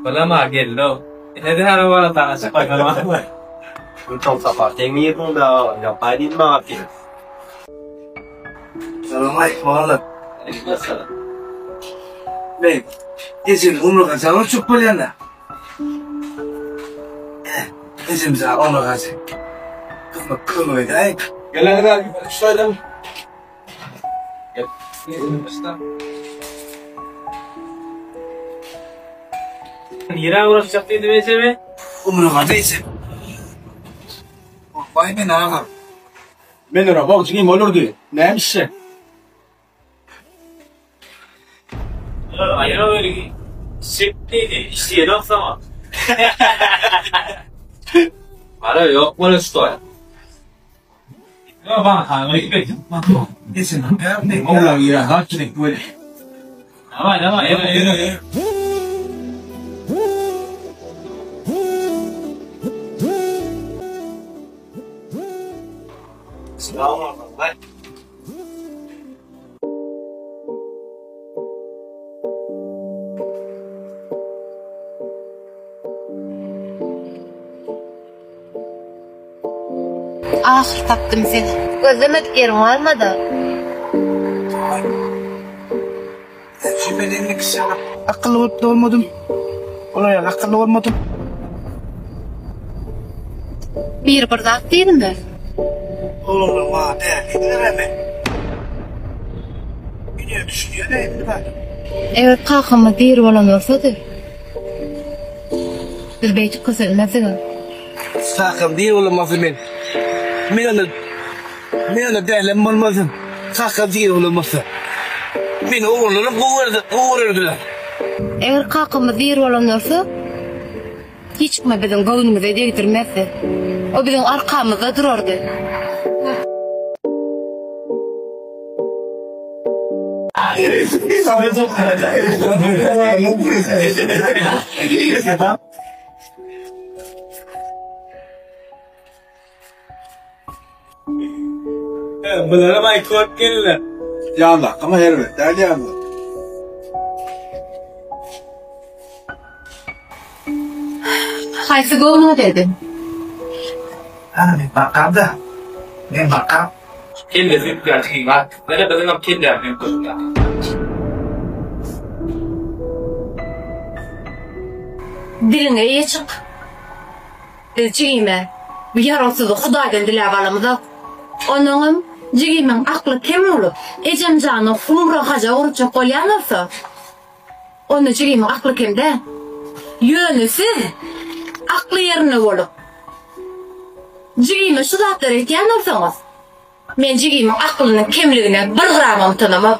Balama gello. Hadi her var tane sakay balama. Trong sập vào tiếng Mỹ cũng được gặp bài đi mà kìa. Salam alaikum. Bey, izin umruna sana çok polyana. İzin bize onu gazı. Kızma kılmayın ay. Gel hadi şöyle. Gel. Nira uğraş yaptıydı mesela. Umruna gazı izin. Vay be naga. Ben de bak çıkayım olurdu. Neymiş? Ayına böyle şekliydi. İşte yedim sama. Para yok mu restoran? Ya bana kahve bekliyorum. İzin. Oğlan ya hakikaten böyle. Ama yürü. Selamünaleyküm. Ahir taptım seni. Gözlemek yerim olmadı. Şimdi dedik sana akıllı olmadım. Olaya akıllı olmadım. Bir bardak değilim ben. Oğlum ma değerli mi? Yine düşünüyor değil mi ben? Evet kalkımı bir olan olsadı. Bir beyti kızılmazdı. Sakın değil olamazım ben. Ben onu değerlim olmazım. Sakın değil olamazım. Beni oğlunu kovurdular. Eğer kalkımı bir olan olsa hiç mi bizim gönlümüze değdirmezdi. O bizim arkamızda dururdu. Bunlara bay kork gelirler. Yandı ama her değerli yandı. Haysı gönlü dedim. Ben bakam da. Ben bakam. Kendi zip gerçeği var. Böyle benim kendi yapayım kızlar. Diline iyi çık. Cigime. Bir yarasızı Xudaydan dile balamıza. Onun cigimin aklı kim olup? Ecem canı umra haca oruçça kolyanırsa. Onun cigimin aklı kimde? Yönüsüz. Aklı yerine olup. Cigime şu zatları etiyen olsanız. Men cigimin aklının kimliğine bir gramam tanımam.